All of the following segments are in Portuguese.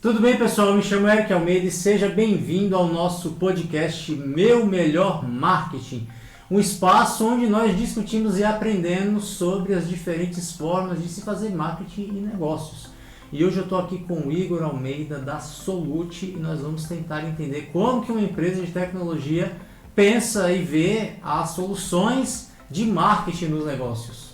Tudo bem, pessoal? Me chamo Eric Almeida e seja bem-vindo ao nosso podcast Meu Melhor Marketing, um espaço onde nós discutimos e aprendemos sobre as diferentes formas de se fazer marketing e negócios. E hoje eu estou aqui com o Igor Almeida da Solute e nós vamos tentar entender como que uma empresa de tecnologia pensa e vê as soluções de marketing nos negócios.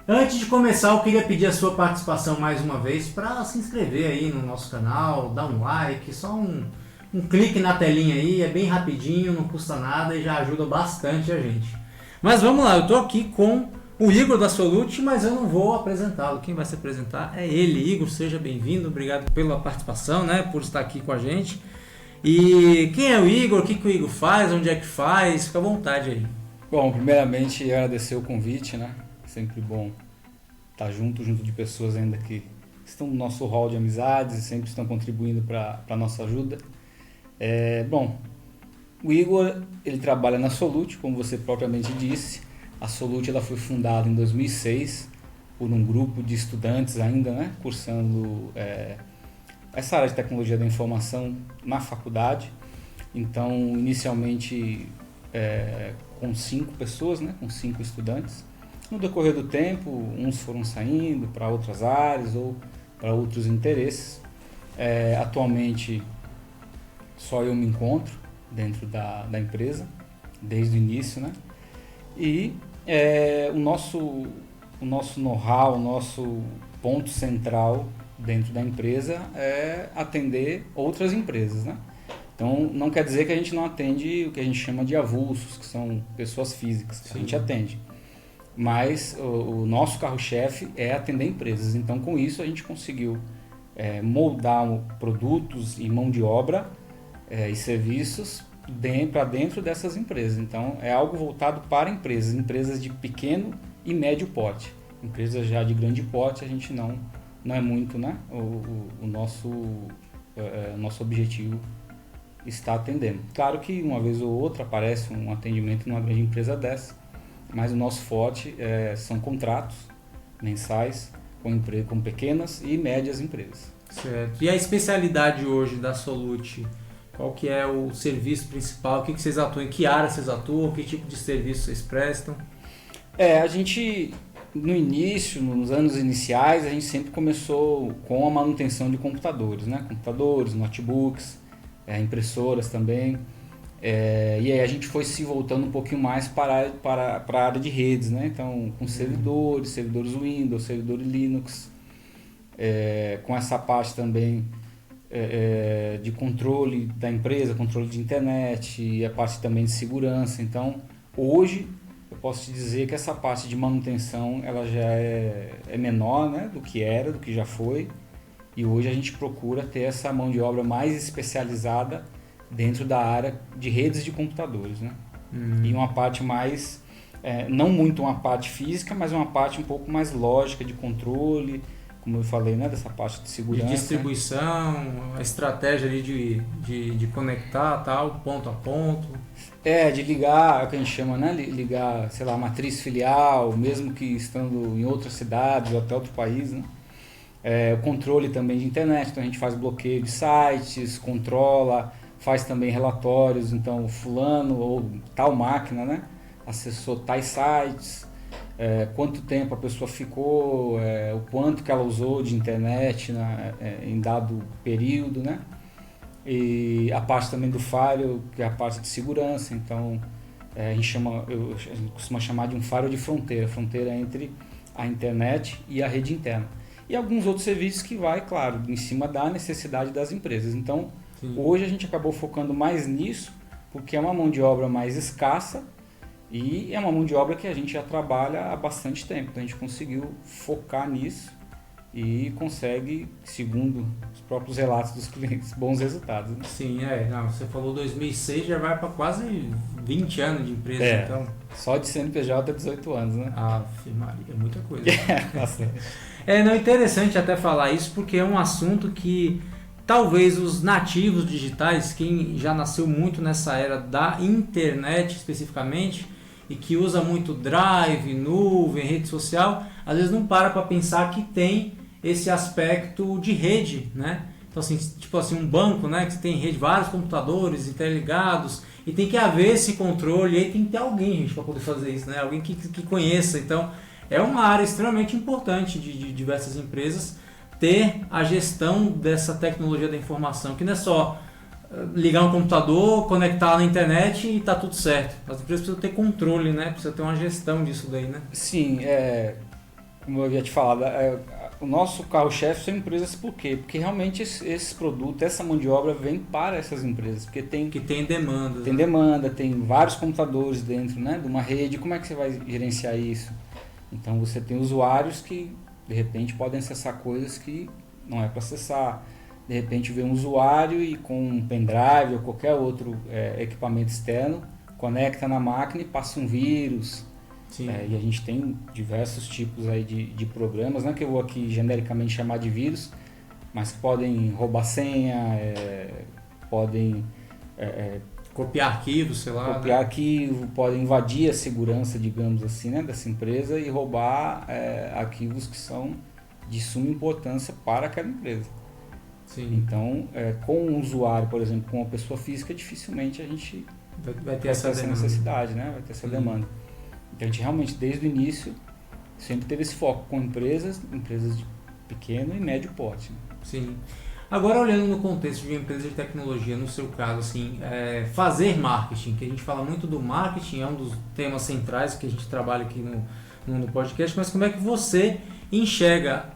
Antes de começar, eu queria pedir a sua participação mais uma vez para se inscrever aí no nosso canal, dar um like, só um clique na telinha aí, é bem rapidinho, não custa nada e já ajuda bastante a gente. Mas vamos lá, eu estou aqui com o Igor da Solute, mas eu não vou apresentá-lo, quem vai se apresentar é ele. Igor, seja bem-vindo, obrigado pela participação, por estar aqui com a gente. E quem é o Igor, o que o Igor faz, onde é que faz, fica à vontade aí. Bom, primeiramente agradecer o convite, Sempre bom estar junto de pessoas ainda que estão no nosso hall de amizades e sempre estão contribuindo para a nossa ajuda. Bom, o Igor ele trabalha na Solute, como você propriamente disse. A Solute ela foi fundada em 2006 por um grupo de estudantes ainda, cursando essa área de tecnologia da informação na faculdade. Então, inicialmente com 5 pessoas, com 5 estudantes. No decorrer do tempo, uns foram saindo para outras áreas ou para outros interesses. Atualmente, só eu me encontro dentro da empresa, desde o início, E o nosso know-how, o nosso ponto central dentro da empresa é atender outras empresas, Então, não quer dizer que a gente não atende o que a gente chama de avulsos, que são pessoas físicas, que a gente atende. Mas o nosso carro-chefe é atender empresas. Então, com isso, a gente conseguiu moldar produtos e mão de obra e serviços para dentro dessas empresas. Então, é algo voltado para empresas de pequeno e médio porte. Empresas já de grande porte, a gente não é muito, o nosso objetivo está atendendo. Claro que uma vez ou outra aparece um atendimento numa grande empresa dessa, mas o nosso forte são contratos mensais com pequenas e médias empresas. Certo. E a especialidade hoje da Solute, qual que é o serviço principal? O que vocês atuam? Em que área vocês atuam? Que tipo de serviço vocês prestam? A gente, no início, nos anos iniciais, a gente sempre começou com a manutenção de computadores, Computadores, notebooks, impressoras também. E aí a gente foi se voltando um pouquinho mais para a área de redes, Então, com servidores Windows, servidores Linux, com essa parte também de controle da empresa, controle de internet e a parte também de segurança. Então, hoje, eu posso te dizer que essa parte de manutenção ela já é menor, do que já foi. E hoje a gente procura ter essa mão de obra mais especializada dentro da área de redes de computadores, E uma parte mais, não muito uma parte física, mas uma parte um pouco mais lógica de controle, como eu falei, dessa parte de segurança. De distribuição, a estratégia ali de conectar, tal, ponto a ponto. De ligar, é o que a gente chama, ligar, sei lá, matriz filial, mesmo que estando em outras cidades ou até outro país, O controle também de internet, então a gente faz bloqueio de sites, controla, faz também relatórios, então fulano ou tal máquina, acessou tais sites, quanto tempo a pessoa ficou, o quanto que ela usou de internet em dado período, E a parte também do firewall, que é a parte de segurança, então a gente costuma chamar de um firewall de fronteira entre a internet e a rede interna. E alguns outros serviços que vai, claro, em cima da necessidade das empresas. Então, hoje a gente acabou focando mais nisso, porque é uma mão de obra mais escassa e é uma mão de obra que a gente já trabalha há bastante tempo. Então, a gente conseguiu focar nisso e consegue, segundo os próprios relatos dos clientes, bons resultados. Sim, você falou 2006, já vai para quase 20 anos de empresa, então. Só de CNPJ é 18 anos, Maria, é muita coisa. Bastante. Interessante até falar isso, porque é um assunto que talvez os nativos digitais, quem já nasceu muito nessa era da internet especificamente, e que usa muito drive, nuvem, rede social, às vezes não para pensar que tem esse aspecto de rede, né? Então assim, tipo assim, um banco, né, que tem rede, vários computadores interligados, e tem que haver esse controle, e aí tem que ter alguém, gente, para poder fazer isso, né? Alguém que conheça. Então, é uma área extremamente importante de diversas empresas ter a gestão dessa tecnologia da informação, que não é só ligar um computador, conectar na internet e tá tudo certo. As empresas precisam ter controle, né? Precisa ter uma gestão disso daí, né? Sim, como eu havia te falado, o nosso carro-chefe são empresas por quê? Porque realmente esse produto, essa mão de obra vem para essas empresas, porque Que tem demanda. Tem demanda, tem vários computadores dentro, né, de uma rede, como é que você vai gerenciar isso? Então você tem usuários que de repente podem acessar coisas que não é para acessar. De repente vem um usuário e com um pendrive ou qualquer outro equipamento externo, conecta na máquina e passa um vírus. E a gente tem diversos tipos aí de programas, não é que eu vou aqui genericamente chamar de vírus, mas que podem roubar senha, podem copiar arquivos, sei lá. Copiar arquivo, podem invadir a segurança, digamos assim, né, dessa empresa e roubar arquivos que são de suma importância para aquela empresa. Sim. Então, com um usuário, por exemplo, com uma pessoa física, dificilmente a gente vai ter essa necessidade, né? Vai ter essa demanda. Então, a gente realmente, desde o início, sempre teve esse foco com empresas de pequeno e médio porte. Né? Sim. Agora, olhando no contexto de uma empresa de tecnologia, no seu caso, assim, fazer marketing, que a gente fala muito do marketing, é um dos temas centrais que a gente trabalha aqui no podcast, mas como é que você enxerga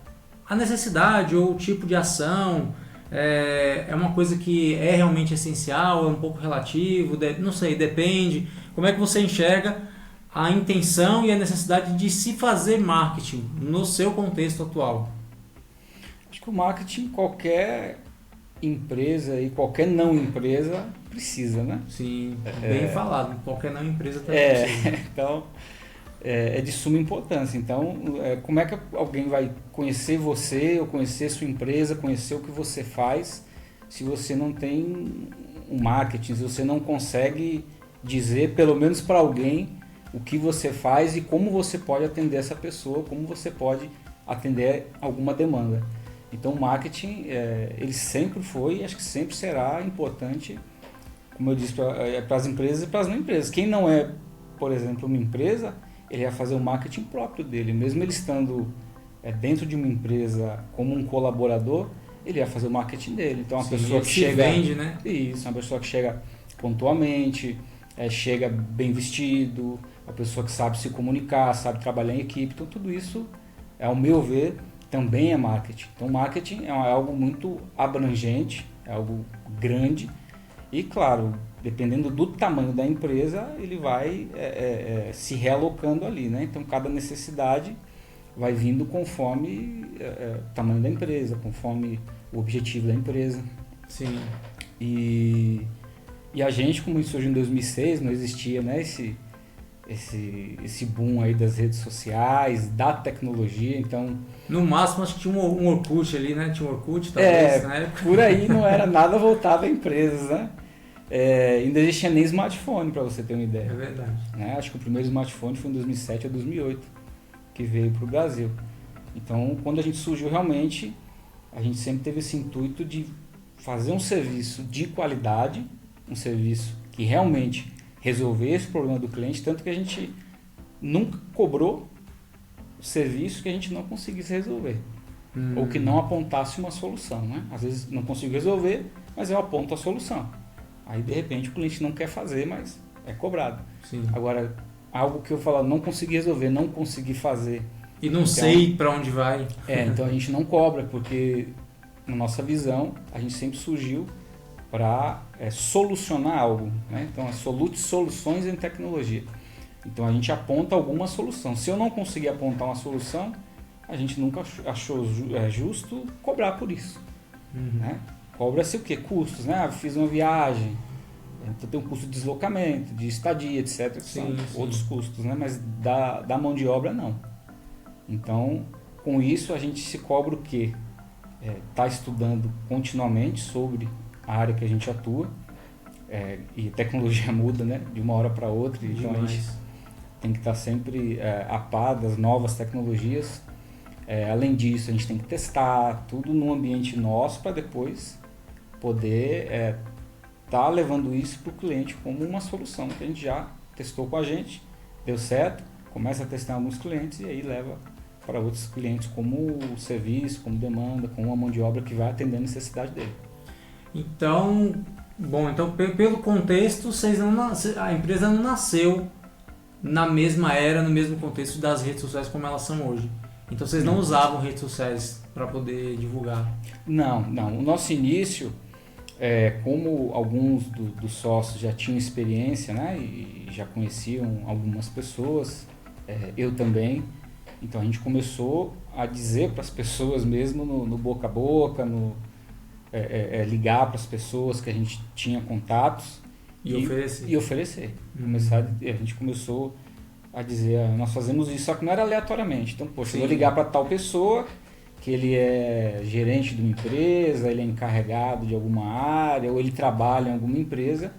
a necessidade ou o tipo de ação? É uma coisa que é realmente essencial, é um pouco relativo, não sei, depende. Como é que você enxerga a intenção e a necessidade de se fazer marketing no seu contexto atual? Acho que o marketing, qualquer empresa e qualquer não empresa precisa, né? Sim, bem falado, qualquer não empresa também precisa. Então, é de suma importância. Então, como é que alguém vai conhecer você ou conhecer sua empresa, conhecer o que você faz, se você não tem um marketing, se você não consegue dizer, pelo menos para alguém, o que você faz e como você pode atender essa pessoa, como você pode atender alguma demanda. Então, o marketing, ele sempre foi e acho que sempre será importante, como eu disse, para as empresas e para as não empresas. Quem não é, por exemplo, uma empresa, ele vai fazer o marketing próprio dele. Mesmo ele estando dentro de uma empresa como um colaborador, ele vai fazer o marketing dele. Então, uma pessoa que chega... vende, né? Isso, uma pessoa que chega pontualmente, chega bem vestido, uma pessoa que sabe se comunicar, sabe trabalhar em equipe. Então, tudo isso, ao meu ver, também é marketing. Então, marketing é algo muito abrangente, é algo grande e, claro, dependendo do tamanho da empresa, ele vai se realocando ali, né? Então, cada necessidade vai vindo conforme o tamanho da empresa, conforme o objetivo da empresa. Sim. E a gente, como isso surgiu em 2006, não existia, né, esse boom aí das redes sociais, da tecnologia, então... No máximo, acho que tinha um Orkut ali, né? Tinha um Orkut, talvez, na época. Por aí não era nada voltado a empresas, né? Ainda existia nem smartphone, para você ter uma ideia. É verdade. Né? Acho que o primeiro smartphone foi em 2007 ou 2008, que veio para o Brasil. Então, quando a gente surgiu realmente, a gente sempre teve esse intuito de fazer um serviço de qualidade, um serviço que realmente resolvesse o problema do cliente, tanto que a gente nunca cobrou serviço que a gente não conseguisse resolver. Ou que não apontasse uma solução, né? Às vezes não consigo resolver, mas eu aponto a solução. Aí de repente o cliente não quer fazer, mas é cobrado. Sim. Agora, algo que eu falo, não consegui resolver, não consegui fazer. E não sei para onde vai. Então a gente não cobra, porque na nossa visão a gente sempre surgiu para solucionar algo, né? Então, soluções em tecnologia. Então, a gente aponta alguma solução. Se eu não conseguir apontar uma solução, a gente nunca achou justo cobrar por isso. Né? Cobra-se o quê? Custos, né? Fiz uma viagem, então tem um custo de deslocamento, de estadia, etc. Que são outros custos, né? Mas da mão de obra, não. Então, com isso, a gente se cobra o quê? está estudando continuamente sobre a área que a gente atua, e a tecnologia muda, né, de uma hora para outra, então a gente tem que estar sempre a par das novas tecnologias. Além disso, a gente tem que testar tudo no ambiente nosso para depois poder estar levando isso para o cliente como uma solução que a gente já testou com a gente, deu certo, começa a testar alguns clientes e aí leva para outros clientes como serviço, como demanda, como uma mão de obra que vai atender a necessidade dele. Então, pelo contexto, a empresa não nasceu na mesma era, no mesmo contexto das redes sociais como elas são hoje. Então vocês não usavam redes sociais para poder divulgar? Não. O nosso início, como alguns dos sócios já tinham experiência, né, e já conheciam algumas pessoas, eu também, então a gente começou a dizer para as pessoas mesmo no boca a boca, ligar para as pessoas que a gente tinha contatos e oferecer. A gente começou a dizer, nós fazemos isso, só que não era aleatoriamente. Então, poxa, eu vou ligar para tal pessoa, que ele é gerente de uma empresa, ele é encarregado de alguma área, ou ele trabalha em alguma empresa,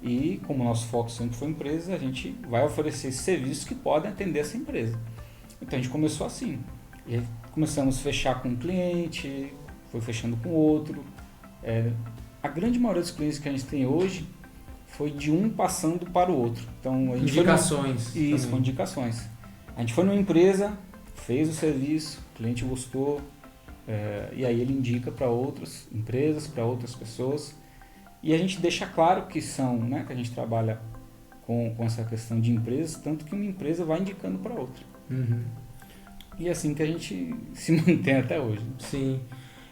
e como o nosso foco sempre foi empresa, a gente vai oferecer serviços que podem atender essa empresa. Então a gente começou assim, e aí começamos a fechar com um cliente, foi fechando com outro. A grande maioria dos clientes que a gente tem hoje foi de um passando para o outro. Então, a gente indicações. Isso, com indicações. A gente foi numa empresa, fez o serviço, o cliente gostou, e aí ele indica para outras empresas, para outras pessoas. E a gente deixa claro que que a gente trabalha com essa questão de empresas, tanto que uma empresa vai indicando para outra. Uhum. E é assim que a gente se mantém até hoje. Sim.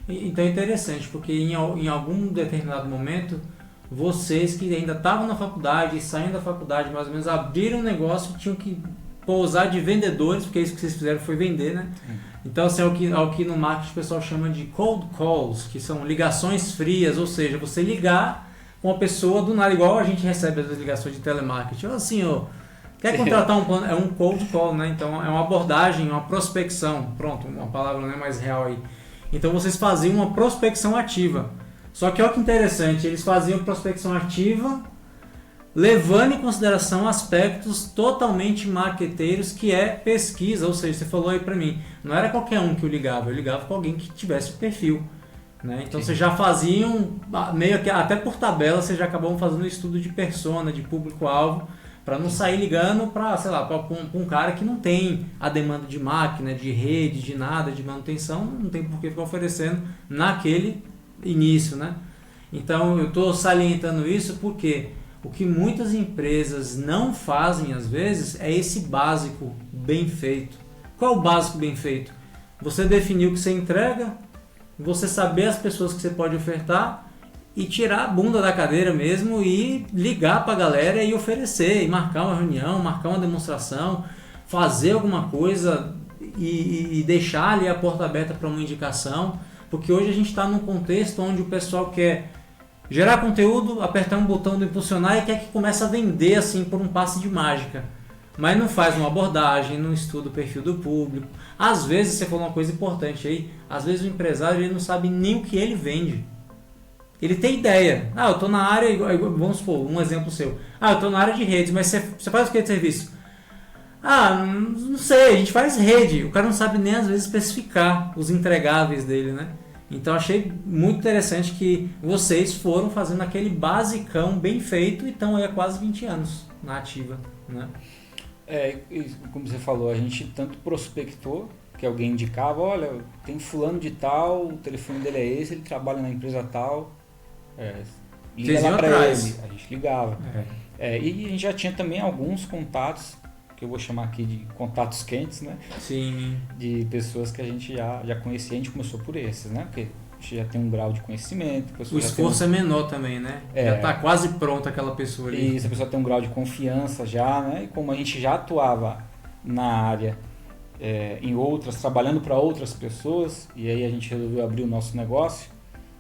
Então é interessante, porque em algum determinado momento, vocês que ainda estavam na faculdade e saindo da faculdade, mais ou menos, abriram um negócio e tinham que pousar de vendedores, porque isso que vocês fizeram foi vender, né? Então, assim, é o que no marketing o pessoal chama de cold calls, que são ligações frias, ou seja, você ligar com uma pessoa do nada, igual a gente recebe as ligações de telemarketing. Assim, quer contratar um plano? É um cold call, né? Então, é uma abordagem, uma prospecção. Pronto, uma palavra não é mais real aí. Então, vocês faziam uma prospecção ativa. Só que olha que interessante, eles faziam prospecção ativa levando em consideração aspectos totalmente marqueteiros, que é pesquisa, ou seja, você falou aí pra mim, não era qualquer um que eu ligava com alguém que tivesse o perfil, né? Então vocês já faziam, meio que até por tabela, vocês já acabavam fazendo um estudo de persona, de público-alvo, para não sair ligando para, sei lá, para um cara que não tem a demanda de máquina, de rede, de nada, de manutenção, não tem por que ficar oferecendo naquele início, né? Então eu estou salientando isso porque o que muitas empresas não fazem às vezes é esse básico bem feito. Qual é o básico bem feito? Você definir o que você entrega, você saber as pessoas que você pode ofertar e tirar a bunda da cadeira mesmo e ligar para a galera e oferecer, e marcar uma reunião, marcar uma demonstração, fazer alguma coisa e deixar ali a porta aberta para uma indicação, porque hoje a gente está num contexto onde o pessoal quer gerar conteúdo, apertar um botão do impulsionar e quer que comece a vender assim por um passe de mágica. Mas não faz uma abordagem, não estuda o perfil do público. Às vezes, você falou uma coisa importante aí, às vezes o empresário ele não sabe nem o que ele vende. Ele tem ideia. Eu estou na área, vamos supor, um exemplo seu. Eu estou na área de redes, mas você faz o que de serviço? Não sei, a gente faz rede. O cara não sabe nem às vezes especificar os entregáveis dele, né? Então achei muito interessante que vocês foram fazendo aquele basicão bem feito e estão aí há quase 20 anos na ativa, né? Como você falou, a gente tanto prospectou, que alguém indicava, olha, tem fulano de tal, o telefone dele é esse, ele trabalha na empresa tal, liga lá pra ele, a gente ligava. E a gente já tinha também alguns contatos, que eu vou chamar aqui de contatos quentes, né? Sim. De pessoas que a gente já conhecia, a gente começou por esses, né? Porque a gente já tem um grau de conhecimento. O esforço é menor também, né? Já está quase pronta aquela pessoa ali. Isso, a pessoa tem um grau de confiança já, né? E como a gente já atuava na área, em outras, trabalhando para outras pessoas, e aí a gente resolveu abrir o nosso negócio,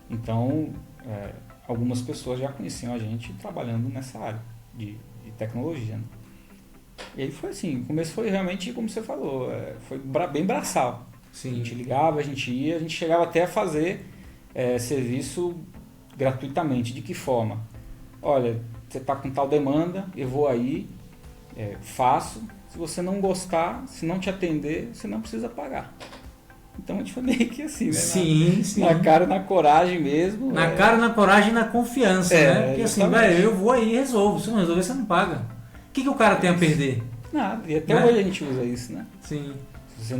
então algumas pessoas já conheciam a gente trabalhando nessa área de tecnologia, né? E aí foi assim, o começo foi realmente como você falou, foi bem braçal. Sim. A gente ligava, a gente ia, a gente chegava até a fazer serviço gratuitamente. De que forma? Olha, você está com tal demanda, eu vou aí, faço. Se você não gostar, se não te atender, você não precisa pagar. Então a gente foi meio que assim, né? Sim, sim. Na cara, na coragem mesmo. Na cara, na coragem e na confiança, né? Porque assim, justamente. velho, eu vou aí e resolvo. Se não resolver, você não paga. O que o cara tem a perder? Nada. E até Né? hoje a gente usa isso, né? Sim. Se você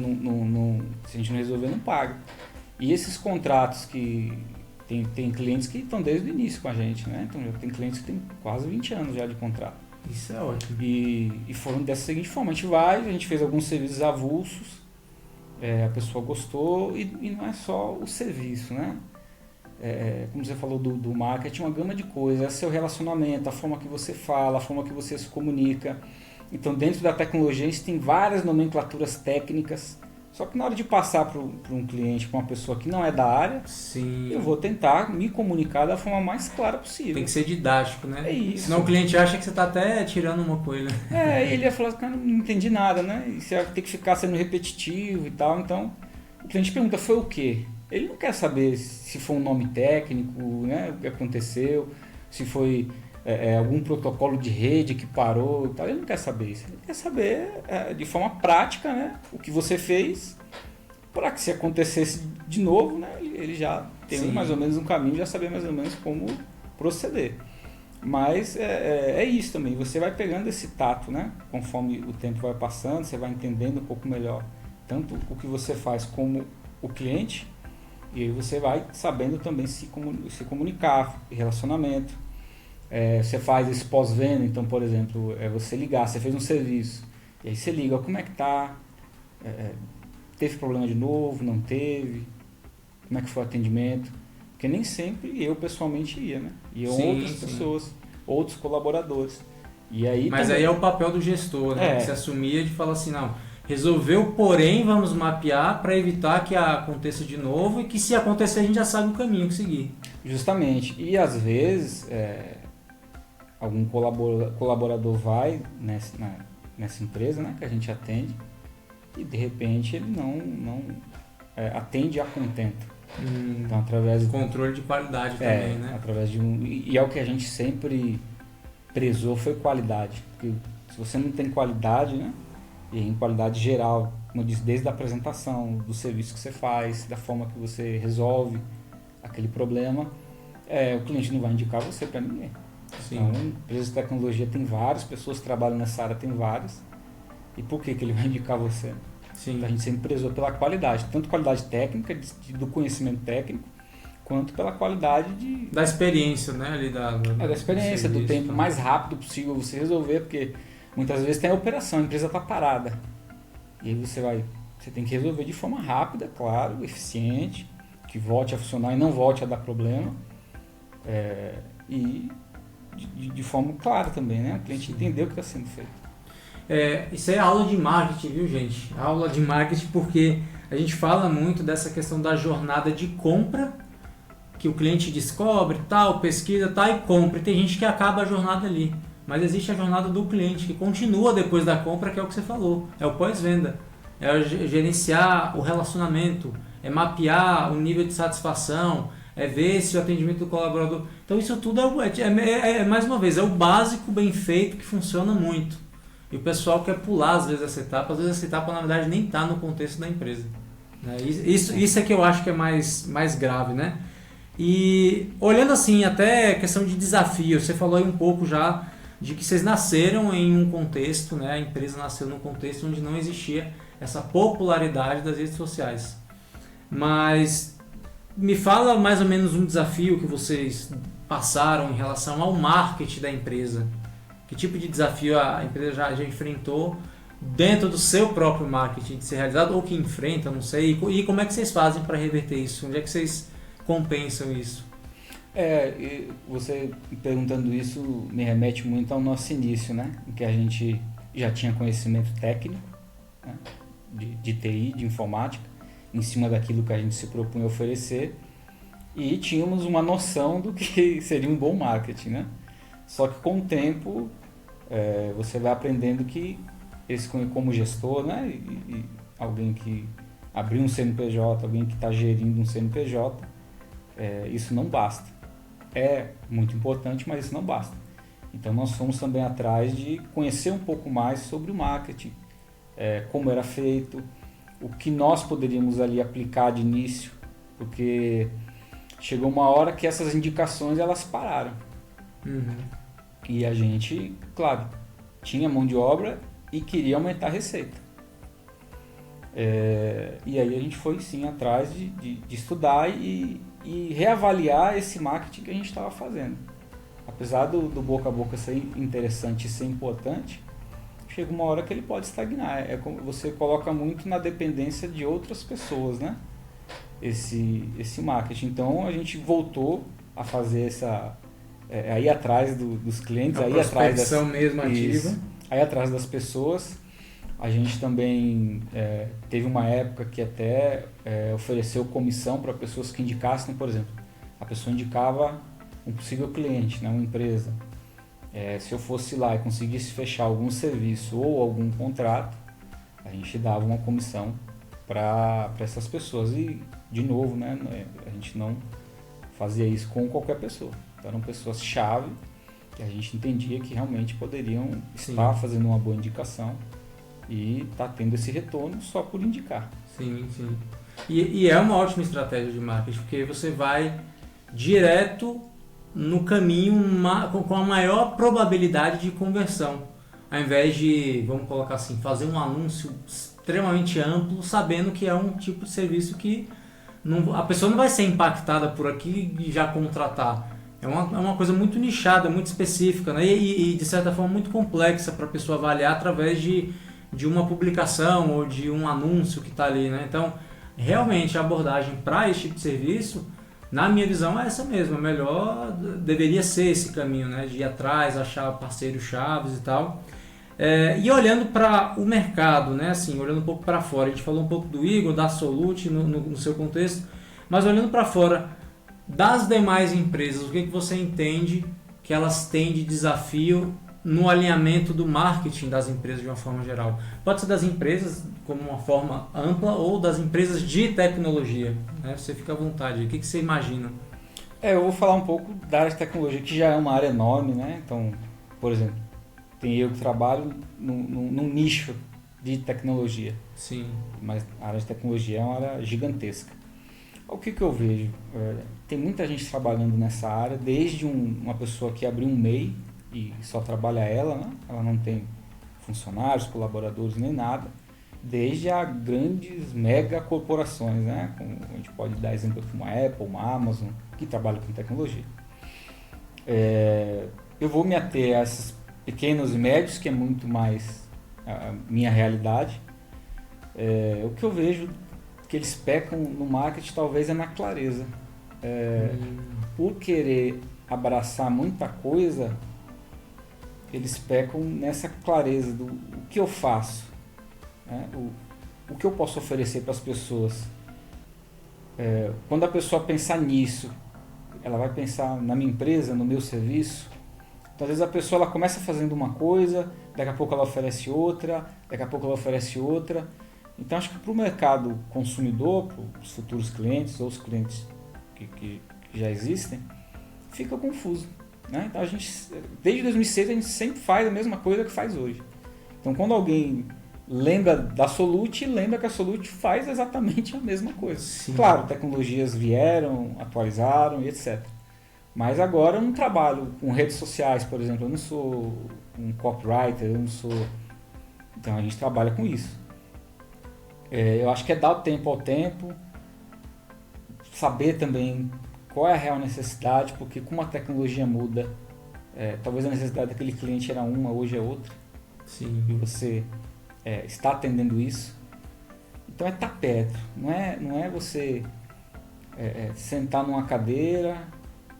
se a gente não resolver, não paga. E esses contratos que tem clientes que estão desde o início com a gente, né? Então já tem clientes que têm quase 20 anos já de contrato. Isso é ótimo. E foram dessa seguinte forma, a gente fez alguns serviços avulsos, a pessoa gostou e não é só o serviço, né? Como você falou do marketing, uma gama de coisas, é seu relacionamento, a forma que você fala, a forma que você se comunica. Então dentro da tecnologia a gente tem várias nomenclaturas técnicas, só que na hora de passar para um cliente, para uma pessoa que não é da área, Sim. eu vou tentar me comunicar da forma mais clara possível. Tem que ser didático, né? É isso. Senão o cliente acha que você está até tirando uma coisa. E ele ia falar, cara, não entendi nada, né? E você vai ter que ficar sendo repetitivo e tal. Então, o cliente pergunta, foi o quê? Ele não quer saber se foi um nome técnico, né? O que aconteceu, se foi algum protocolo de rede que parou e tal. Ele não quer saber isso. Ele quer saber de forma prática, né? O que você fez para que se acontecesse de novo, né? Ele já tem mais ou menos um caminho, já saber mais ou menos como proceder. Mas é isso também, você vai pegando esse tato, né? Conforme o tempo vai passando, você vai entendendo um pouco melhor tanto o que você faz como o cliente, e aí você vai sabendo também se comunicar, relacionamento. Você faz esse pós-venda, então, por exemplo, você ligar, você fez um serviço, e aí você liga, como é que tá? Teve problema de novo, não teve? Como é que foi o atendimento? Porque nem sempre eu pessoalmente ia, né? Iam outras pessoas, outros colaboradores. E aí Mas também, aí é o papel do gestor, né? Que se assumia de falar assim, não, resolveu, porém vamos mapear para evitar que aconteça de novo e que se acontecer a gente já sabe o caminho que seguir. Justamente. E às vezes algum colaborador vai nessa empresa, né, que a gente atende, e de repente ele não atende a contento. Então, através controle de qualidade também, né? Através de e é o que a gente sempre prezou, foi qualidade. Porque se você não tem qualidade, né, e em qualidade geral, como eu disse, desde a apresentação, do serviço que você faz, da forma que você resolve aquele problema, o cliente não vai indicar você para ninguém. Sim. Então, empresas de tecnologia tem várias, pessoas que trabalham nessa área tem várias. E por que ele vai indicar você? Sim. Então, a gente sempre prezou pela qualidade, tanto qualidade técnica, do conhecimento técnico, quanto pela qualidade da experiência, né? Ali da experiência, do tempo mais rápido possível você resolver, porque muitas vezes tem a operação, a empresa está parada. E aí você tem que resolver de forma rápida, claro, eficiente, que volte a funcionar e não volte a dar problema. E de forma clara também, né? O cliente entender o que está sendo feito. Isso é aula de marketing, viu, gente? Aula de marketing, porque a gente fala muito dessa questão da jornada de compra, que o cliente descobre, tal, pesquisa, tal, e compra. E tem gente que acaba a jornada ali. Mas existe a jornada do cliente, que continua depois da compra, que é o que você falou. É o pós-venda. É gerenciar o relacionamento, é mapear o nível de satisfação, é ver se o atendimento do colaborador... Então isso tudo mais uma vez, é o básico bem feito que funciona muito. E o pessoal quer pular às vezes essa etapa, às vezes essa etapa na verdade nem está no contexto da empresa. Isso é que eu acho que é mais grave, né? E olhando assim, até questão de desafio, você falou aí um pouco já de que vocês nasceram em um contexto, né? A empresa nasceu num contexto onde não existia essa popularidade das redes sociais. Mas me fala mais ou menos um desafio que vocês passaram em relação ao marketing da empresa. Que tipo de desafio a empresa já enfrentou dentro do seu próprio marketing de ser realizado ou que enfrenta, não sei, e como é que vocês fazem para reverter isso? Onde é que vocês compensam isso? Você perguntando isso me remete muito ao nosso início, né? Em que a gente já tinha conhecimento técnico, né? de TI, de informática, em cima daquilo que a gente se propunha oferecer, e tínhamos uma noção do que seria um bom marketing, né? Só que com o tempo você vai aprendendo que esse como gestor, né, e alguém que abrir um CNPJ, alguém que está gerindo um CNPJ, isso não basta. É muito importante, mas isso não basta. Então nós fomos também atrás de conhecer um pouco mais sobre o marketing, como era feito, o que nós poderíamos ali aplicar de início, porque chegou uma hora que essas indicações elas pararam. Uhum. E a gente, claro, tinha mão de obra e queria aumentar a receita. E aí a gente foi sim atrás de estudar e reavaliar esse marketing que a gente estava fazendo. Apesar do boca a boca ser interessante e ser importante, chega uma hora que ele pode estagnar. É como você coloca muito na dependência de outras pessoas, né? Esse marketing. Então a gente voltou a fazer aí atrás dos clientes, aí atrás mesmo ativa. Aí atrás das pessoas. A gente também teve uma época que até ofereceu comissão para pessoas que indicassem, por exemplo, a pessoa indicava um possível cliente, né, uma empresa. Se eu fosse lá e conseguisse fechar algum serviço ou algum contrato, a gente dava uma comissão para essas pessoas. E, de novo, né, a gente não fazia isso com qualquer pessoa. Então, eram pessoas-chave que a gente entendia que realmente poderiam estar fazendo uma boa indicação e tá tendo esse retorno só por indicar. Sim, sim. E é uma ótima estratégia de marketing, porque você vai direto no caminho com a maior probabilidade de conversão, ao invés de, vamos colocar assim, fazer um anúncio extremamente amplo, sabendo que é um tipo de serviço que a pessoa não vai ser impactada por aqui e já contratar. É uma coisa muito nichada, muito específica, né? E de certa forma muito complexa para a pessoa avaliar através de uma publicação ou de um anúncio que está ali, né? Então, realmente a abordagem para esse tipo de serviço, na minha visão, é essa mesmo. Melhor deveria ser esse caminho, né? De ir atrás, achar parceiros chaves e tal. E olhando para o mercado, né? Assim, olhando um pouco para fora, a gente falou um pouco do Igor, da Solute no seu contexto, mas olhando para fora, das demais empresas, o que você entende que elas têm de desafio no alinhamento do marketing das empresas de uma forma geral? Pode ser das empresas como uma forma ampla ou das empresas de tecnologia, né? Você fica à vontade. O que você imagina? Eu vou falar um pouco da área de tecnologia, que já é uma área enorme, né? Então, por exemplo, tem eu que trabalho num nicho de tecnologia. Sim. Mas a área de tecnologia é uma área gigantesca. O que eu vejo? Tem muita gente trabalhando nessa área, desde uma pessoa que abriu um MEI e só trabalha ela, né? Ela não tem funcionários, colaboradores nem nada, desde a grandes mega corporações, né? Como a gente pode dar exemplo como uma Apple, uma Amazon, que trabalham com tecnologia. Eu vou me ater a esses pequenos e médios, que é muito mais a minha realidade. O que eu vejo que eles pecam no marketing talvez é na clareza. Por querer abraçar muita coisa, eles pecam nessa clareza do o que eu faço, né? O que eu posso oferecer para as pessoas. Quando a pessoa pensar nisso, ela vai pensar na minha empresa, no meu serviço. Então, às vezes a pessoa ela começa fazendo uma coisa, daqui a pouco ela oferece outra, daqui a pouco ela oferece outra. Então, acho que para o mercado consumidor, para os futuros clientes ou os clientes que já existem, fica confuso, né? Então, desde 2006, a gente sempre faz a mesma coisa que faz hoje. Então, quando alguém lembra da Solute, lembra que a Solute faz exatamente a mesma coisa. Sim. Claro, tecnologias vieram, atualizaram e etc. Mas agora eu não trabalho com redes sociais, por exemplo. Eu não sou um copywriter, eu não sou... Então, a gente trabalha com isso. Eu acho que é dar o tempo ao tempo, saber também qual é a real necessidade, porque como a tecnologia muda, talvez a necessidade daquele cliente era uma, hoje é outra. Sim. E você está atendendo isso. Então é estar perto, não é você sentar numa cadeira,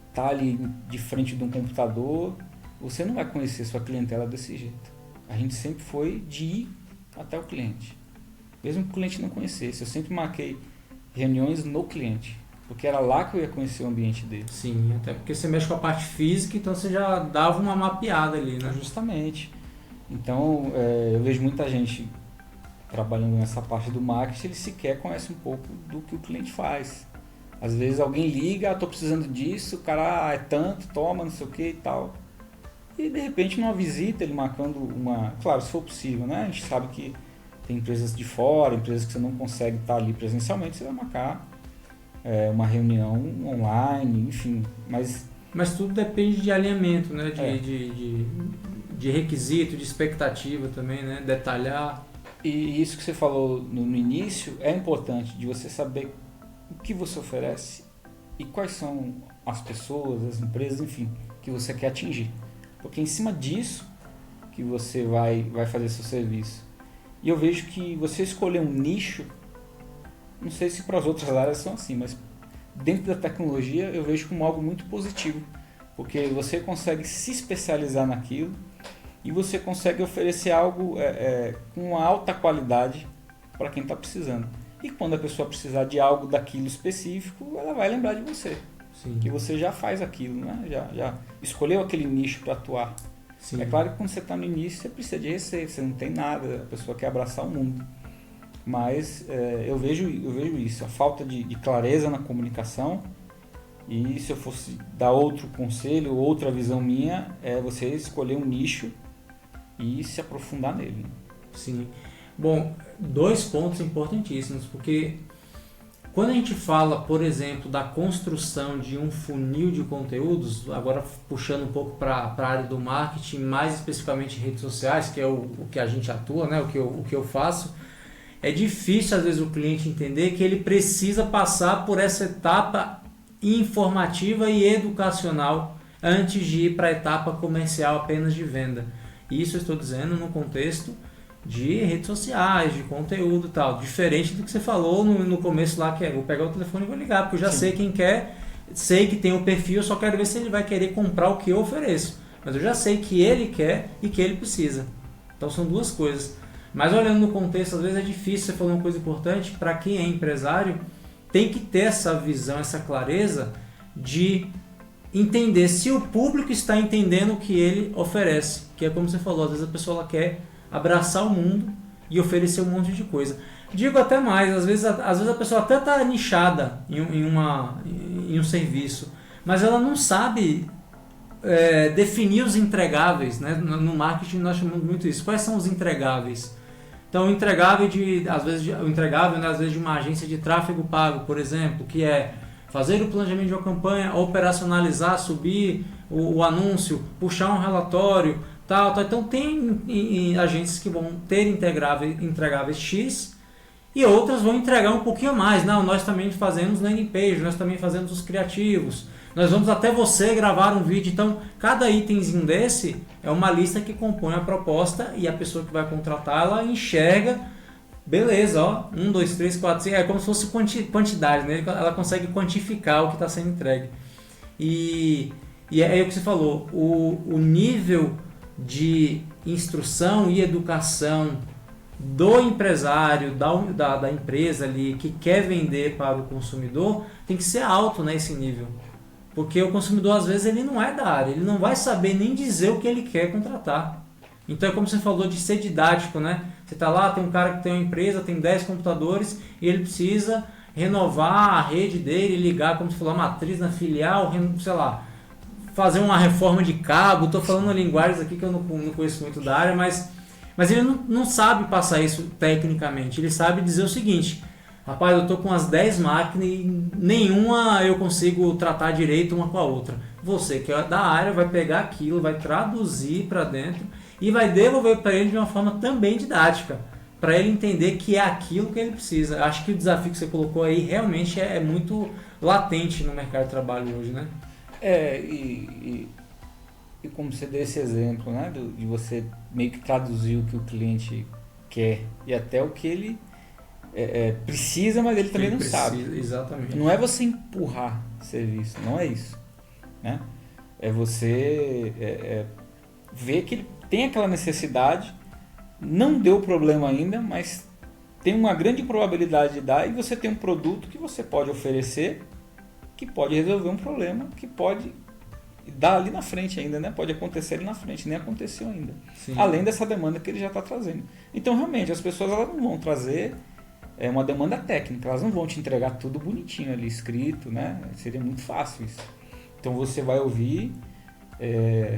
estar ali de frente de um computador, você não vai conhecer sua clientela desse jeito. A gente sempre foi de ir até o cliente. Mesmo que o cliente não conhecesse, eu sempre marquei reuniões no cliente, porque era lá que eu ia conhecer o ambiente dele. Sim, até porque você mexe com a parte física, então você já dava uma mapeada ali, né? Justamente. Então, eu vejo muita gente trabalhando nessa parte do marketing, ele sequer conhece um pouco do que o cliente faz. Às vezes alguém liga, estou precisando disso, o cara, é tanto, toma, não sei o que e tal. E de repente numa visita, ele marcando claro, se for possível, né? A gente sabe que tem empresas de fora, empresas que você não consegue estar ali presencialmente, você vai marcar uma reunião online, enfim. Mas tudo depende de alinhamento, né? De requisito, de expectativa também, né? Detalhar. E isso que você falou no início é importante, de você saber o que você oferece e quais são as pessoas, as empresas, enfim, que você quer atingir. Porque em cima disso que você vai fazer seu serviço. E eu vejo que você escolher um nicho, não sei se para as outras áreas são assim, mas dentro da tecnologia eu vejo como algo muito positivo. Porque você consegue se especializar naquilo e você consegue oferecer algo com uma alta qualidade para quem está precisando. E quando a pessoa precisar de algo daquilo específico, ela vai lembrar de você. Sim. Que você já faz aquilo, né? Já escolheu aquele nicho para atuar. Sim. É claro que quando você está no início, você precisa de receita, você não tem nada, a pessoa quer abraçar o mundo. Mas eu vejo isso, a falta de clareza na comunicação. E se eu fosse dar outro conselho, outra visão minha, é você escolher um nicho e se aprofundar nele. Sim. Bom, 2 pontos importantíssimos, porque quando a gente fala, por exemplo, da construção de um funil de conteúdos, agora puxando um pouco para a área do marketing, mais especificamente redes sociais, que é o que a gente atua, né? o que eu faço, é difícil às vezes o cliente entender que ele precisa passar por essa etapa informativa e educacional antes de ir para a etapa comercial apenas de venda. Isso eu estou dizendo no contexto de redes sociais, de conteúdo e tal, diferente do que você falou no começo lá, que vou pegar o telefone e vou ligar, porque eu já sei quem quer, sei que tem o perfil, eu só quero ver se ele vai querer comprar o que eu ofereço, mas eu já sei que ele quer e que ele precisa. Então são 2 coisas. Mas olhando no contexto, às vezes é difícil, você falou uma coisa importante, para quem é empresário, tem que ter essa visão, essa clareza de entender se o público está entendendo o que ele oferece, que é como você falou, às vezes a pessoa ela quer abraçar o mundo e oferecer um monte de coisa. Digo até mais, às vezes a pessoa até está nichada em um serviço, mas ela não sabe definir os entregáveis, né? No marketing nós chamamos muito isso. Quais são os entregáveis? Então o entregável às vezes de uma agência de tráfego pago, por exemplo, que é fazer o planejamento de uma campanha, operacionalizar, subir o anúncio, puxar um relatório, tal. Então tem agências que vão ter entregáveis X e outras vão entregar um pouquinho mais. Não, nós também fazemos landing page, nós também fazemos os criativos, nós vamos até você gravar um vídeo. Então cada itemzinho desse é uma lista que compõe a proposta e a pessoa que vai contratar, ela enxerga, beleza, ó, 1, 2, 3, 4, 5, é como se fosse quantidade, né? Ela consegue quantificar o que está sendo entregue. E é o que você falou, o nível de instrução e educação do empresário, da empresa ali que quer vender para o consumidor tem que ser alto nesse nível, porque o consumidor às vezes ele não é da área, ele não vai saber nem dizer o que ele quer contratar. Então é como você falou de ser didático, né? Você está lá, tem um cara que tem uma empresa, tem 10 computadores e ele precisa renovar a rede dele, ligar, como você falou, a matriz na filial, sei lá, fazer uma reforma de cabo. Estou falando linguagens aqui que eu não conheço muito da área, mas ele não sabe passar isso tecnicamente. Ele sabe dizer o seguinte: rapaz, eu estou com as 10 máquinas e nenhuma eu consigo tratar direito uma com a outra. Você que é da área vai pegar aquilo, vai traduzir para dentro e vai devolver para ele de uma forma também didática, para ele entender que é aquilo que ele precisa. Acho que o desafio que você colocou aí realmente é muito latente no mercado de trabalho hoje, né? E como você deu esse exemplo, né, de você meio que traduzir o que o cliente quer e até o que ele precisa, mas ele também não sabe. Exatamente. Não é você empurrar serviço, não é isso, né? É você ver que ele tem aquela necessidade, não deu problema ainda, mas tem uma grande probabilidade de dar, e você tem um produto que você pode oferecer que pode resolver um problema, que pode dá ali na frente ainda, né? Pode acontecer ali na frente, nem aconteceu ainda. Sim. Além dessa demanda que ele já está trazendo. Então, realmente, as pessoas elas não vão trazer uma demanda técnica, elas não vão te entregar tudo bonitinho ali escrito, né? Seria muito fácil isso. Então, você vai ouvir,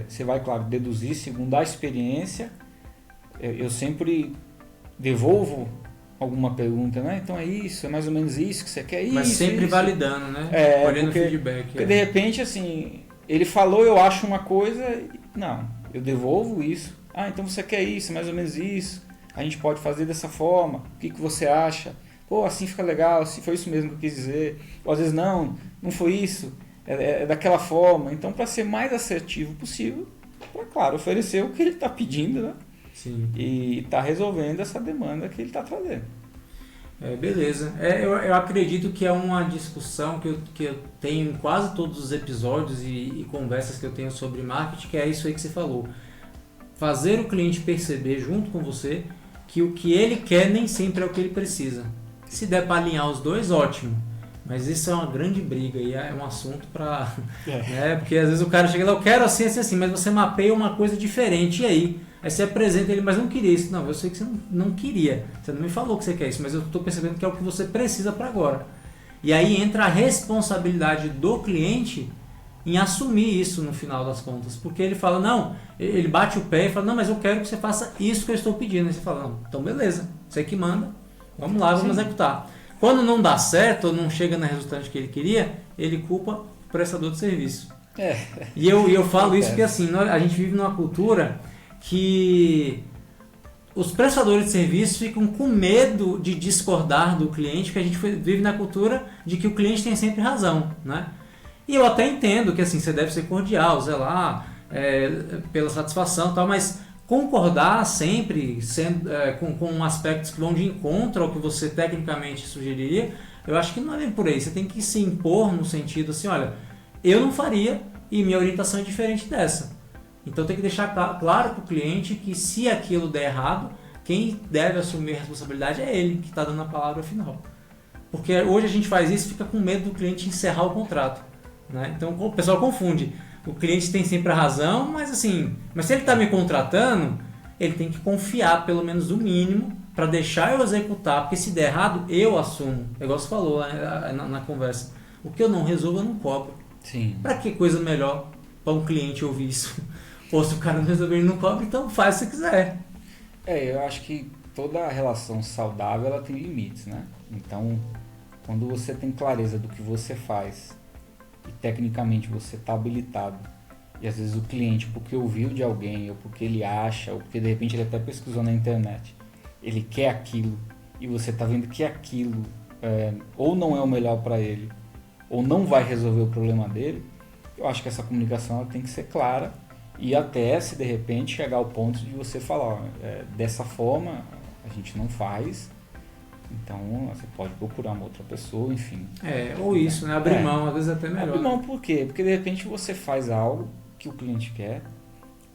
você vai, claro, deduzir segundo a experiência. Eu sempre devolvo alguma pergunta, né? Então é isso, é mais ou menos isso que você quer, isso. Mas sempre isso. validando, né? Olhando o feedback. Porque de repente, assim, ele falou, eu acho uma coisa, não, eu devolvo isso. Ah, então você quer isso, mais ou menos isso. A gente pode fazer dessa forma. O que você acha? Pô, assim fica legal, se foi isso mesmo que eu quis dizer. Ou às vezes não foi isso, é daquela forma. Então, para ser mais assertivo possível, para, claro, oferecer o que ele está pedindo, né? Sim. E está resolvendo essa demanda que ele está trazendo. Beleza. Eu acredito que é uma discussão que eu tenho em quase todos os episódios e conversas que eu tenho sobre marketing, que é isso aí que você falou. Fazer o cliente perceber junto com você que o que ele quer nem sempre é o que ele precisa. Se der para alinhar os dois, ótimo. Mas isso é uma grande briga e é um assunto para... né? Porque às vezes o cara chega lá, eu quero assim, assim, assim, mas você mapeia uma coisa diferente, e aí? Aí você apresenta ele, mas não queria isso. Não, eu sei que você não queria. Você não me falou que você quer isso, mas eu estou percebendo que é o que você precisa para agora. E aí entra a responsabilidade do cliente em assumir isso no final das contas. Porque ele fala, não, ele bate o pé e fala, não, mas eu quero que você faça isso que eu estou pedindo. Aí você fala, não, então beleza, você que manda, vamos lá, vamos executar. Quando não dá certo ou não chega no resultado que ele queria, ele culpa o prestador de serviço. E eu falo isso porque assim, a gente vive numa cultura que os prestadores de serviço ficam com medo de discordar do cliente, porque a gente vive na cultura de que o cliente tem sempre razão, né? E eu até entendo que assim, você deve ser cordial, zelar pela satisfação e tal, mas concordar sempre com aspectos que vão de encontro ao que você tecnicamente sugeriria, eu acho que não é bem por aí. Você tem que se impor no sentido assim, olha, eu não faria e minha orientação é diferente dessa. Então tem que deixar claro para o cliente que se aquilo der errado, quem deve assumir a responsabilidade é ele, que está dando a palavra final. Porque hoje a gente faz isso e fica com medo do cliente encerrar o contrato, né? Então o pessoal confunde. O cliente tem sempre a razão, mas assim, se ele está me contratando, ele tem que confiar pelo menos o mínimo para deixar eu executar, porque se der errado, eu assumo. É igual você falou na conversa. O que eu não resolvo, eu não cobro. Sim. Para que coisa melhor para um cliente ouvir isso? Ou se o cara não resolver, ele não cobra, então faz se quiser. Eu acho que toda relação saudável ela tem limites, né? Então, quando você tem clareza do que você faz e tecnicamente você está habilitado, e às vezes o cliente, porque ouviu de alguém, ou porque ele acha, ou porque de repente ele até pesquisou na internet, ele quer aquilo, e você está vendo que aquilo ou não é o melhor para ele, ou não vai resolver o problema dele, eu acho que essa comunicação ela tem que ser clara. E até se de repente chegar ao ponto de você falar, dessa forma a gente não faz, então você pode procurar uma outra pessoa, enfim. Ou isso, né? Abrir mão, às vezes até melhor. Abrir mão por quê? Porque de repente você faz algo que o cliente quer,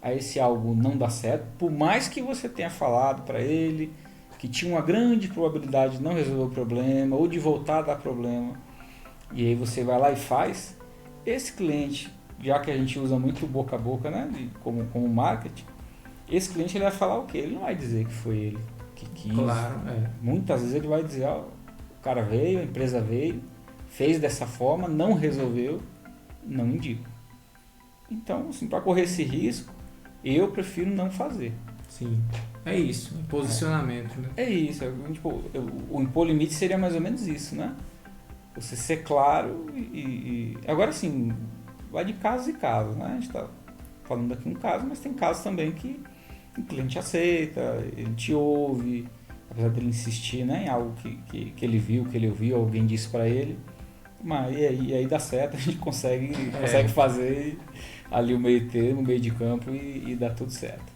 aí esse algo não dá certo, por mais que você tenha falado para ele que tinha uma grande probabilidade de não resolver o problema, ou de voltar a dar problema, e aí você vai lá e faz, esse cliente, já que a gente usa muito boca a boca, né, como marketing, esse cliente ele vai falar o quê? Ele não vai dizer que foi ele que quis. Claro, Muitas vezes ele vai dizer, o cara veio, a empresa veio, fez dessa forma, não resolveu, não indico. Então, assim, para correr esse risco, eu prefiro não fazer. Sim, é isso, posicionamento. Né? É isso, o impor limite seria mais ou menos isso, né? Você ser claro e... Agora, sim, vai de casos e casos, né? A gente está falando aqui um caso, mas tem casos também que o cliente aceita, ele te ouve, apesar dele insistir, né, em algo que ele viu, que ele ouviu, alguém disse para ele, mas e aí dá certo, a gente consegue fazer ali o meio termo, o meio de campo e dá tudo certo.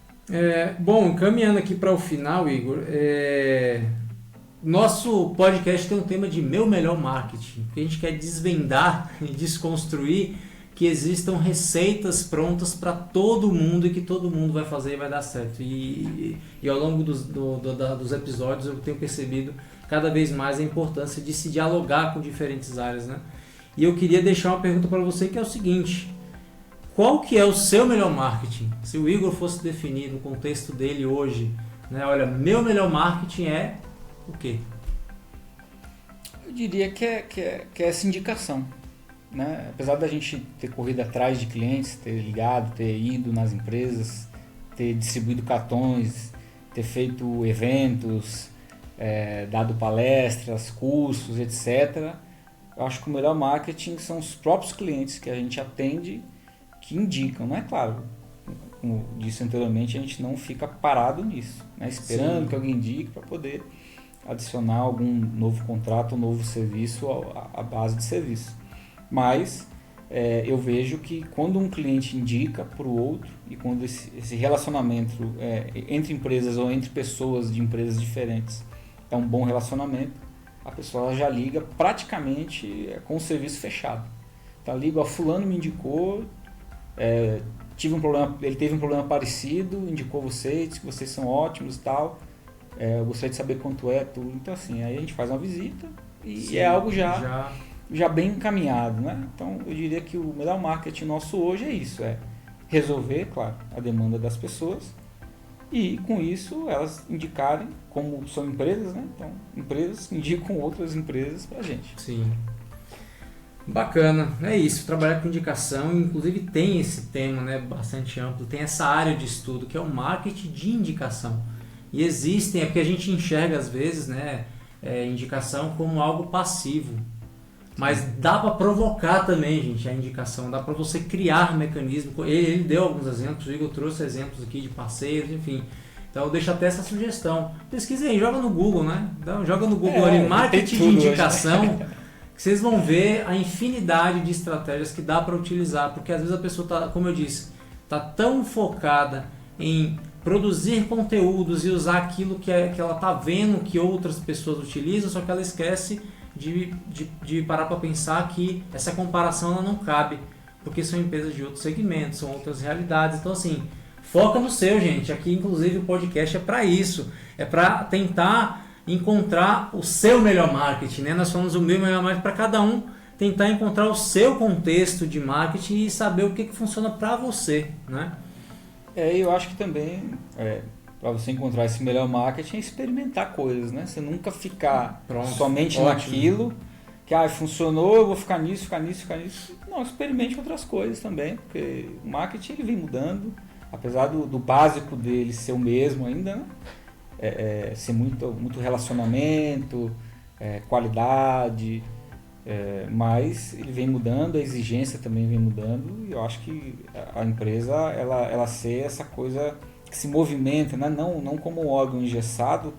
Bom, caminhando aqui para o final, Igor, nosso podcast tem um tema de meu melhor marketing, porque a gente quer desvendar e desconstruir que existam receitas prontas para todo mundo e que todo mundo vai fazer e vai dar certo. E ao longo dos episódios eu tenho percebido cada vez mais a importância de se dialogar com diferentes áreas, né? E eu queria deixar uma pergunta para você que é o seguinte: qual que é o seu melhor marketing? Se o Igor fosse definir no contexto dele hoje, né? Olha, meu melhor marketing é o quê? Eu diria que é essa indicação. Né? Apesar da gente ter corrido atrás de clientes, ter ligado, ter ido nas empresas, ter distribuído cartões, ter feito eventos, dado palestras, cursos, etc. Eu acho que o melhor marketing são os próprios clientes que a gente atende que indicam, não é claro? Como disse anteriormente, a gente não fica parado nisso, né? Esperando Sim. que alguém indique para poder adicionar algum novo contrato, um novo serviço à base de serviço. Mas eu vejo que quando um cliente indica para o outro e quando esse relacionamento entre empresas ou entre pessoas de empresas diferentes é um bom relacionamento, a pessoa já liga praticamente com o serviço fechado. Então liga, fulano me indicou, ele teve um problema parecido, indicou vocês, que vocês são ótimos e tal, eu gostaria de saber quanto é tudo. Então assim, aí a gente faz uma visita e Sim, é algo já bem encaminhado, né? Então eu diria que o melhor marketing nosso hoje é isso, resolver, claro, a demanda das pessoas e com isso elas indicarem, como são empresas, né? Então empresas indicam outras empresas pra gente. Sim. Bacana, é isso, trabalhar com indicação, inclusive tem esse tema, né, bastante amplo, tem essa área de estudo que é o marketing de indicação. E existem, porque a gente enxerga às vezes, né, indicação como algo passivo. Mas dá para provocar também, gente, a indicação, dá para você criar mecanismo. Ele deu alguns exemplos, o Igor trouxe exemplos aqui de parceiros, enfim. Então eu deixo até essa sugestão. Pesquisa aí, joga no Google, né? Joga no Google ali, marketing de indicação, que vocês vão ver a infinidade de estratégias que dá para utilizar. Porque às vezes a pessoa está, como eu disse, está tão focada em produzir conteúdos e usar aquilo que ela está vendo que outras pessoas utilizam, só que ela esquece de parar para pensar que essa comparação ela não cabe, porque são empresas de outros segmentos, são outras realidades. Então assim, foca no seu, gente. Aqui inclusive o podcast é para isso, é para tentar encontrar o seu melhor marketing, né? Nós falamos o meu melhor marketing para cada um tentar encontrar o seu contexto de marketing e saber o que funciona para você, né? Eu acho que também para você encontrar esse melhor marketing é experimentar coisas, né? Você nunca ficar somente naquilo que funcionou, eu vou ficar nisso. Não, experimente outras coisas também, porque o marketing ele vem mudando, apesar do básico dele ser o mesmo ainda, né? Ser muito relacionamento, qualidade, mas ele vem mudando, a exigência também vem mudando, e eu acho que a empresa ela ser essa coisa que se movimenta, né? não como um órgão engessado,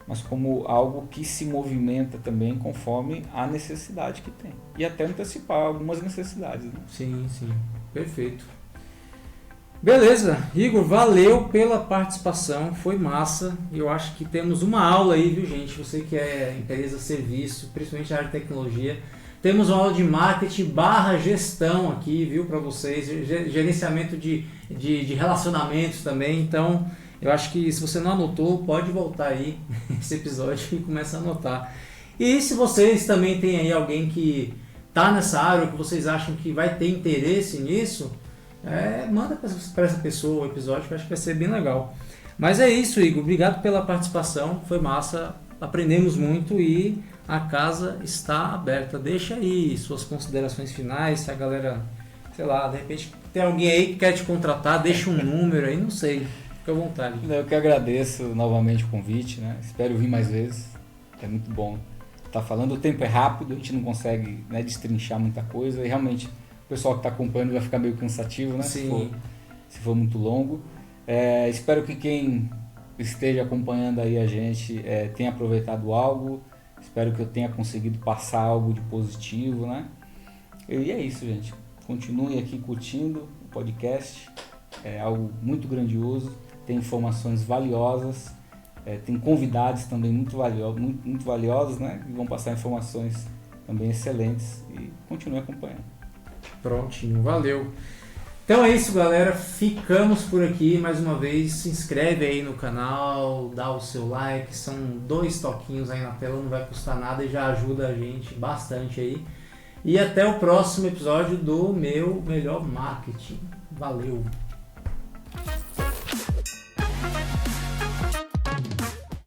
mas como algo que se movimenta também conforme a necessidade que tem. E até antecipar algumas necessidades. Né? Sim, perfeito. Beleza, Igor, valeu pela participação, foi massa. Eu acho que temos uma aula aí, viu, gente? Você que é empresa, serviço, principalmente a área de tecnologia. Temos uma aula de marketing / gestão aqui, viu, para vocês. Gerenciamento de relacionamentos também. Então, eu acho que se você não anotou, pode voltar aí esse episódio e começa a anotar. E se vocês também têm aí alguém que está nessa área, ou que vocês acham que vai ter interesse nisso, manda para essa pessoa o episódio, que eu acho que vai ser bem legal. Mas é isso, Igor. Obrigado pela participação. Foi massa. Aprendemos muito e a casa está aberta. Deixa aí suas considerações finais. Se a galera, sei lá, de repente tem alguém aí que quer te contratar, deixa um número aí, não sei. Fica à vontade. Eu que agradeço novamente o convite, né? Espero vir mais vezes. É muito bom estar falando. O tempo é rápido, a gente não consegue, né, destrinchar muita coisa. E realmente o pessoal que está acompanhando vai ficar meio cansativo, né? Sim. Se for muito longo. Espero que quem esteja acompanhando aí a gente tenha aproveitado algo. Espero que eu tenha conseguido passar algo de positivo, né? E é isso, gente. Continue aqui curtindo o podcast. É algo muito grandioso. Tem informações valiosas. Tem convidados também muito valiosos, né? Que vão passar informações também excelentes. E continue acompanhando. Prontinho, valeu. Então é isso, galera, ficamos por aqui mais uma vez. Se inscreve aí no canal, dá o seu like, são 2 toquinhos aí na tela, não vai custar nada e já ajuda a gente bastante aí. E até o próximo episódio do meu Melhor Marketing. Valeu!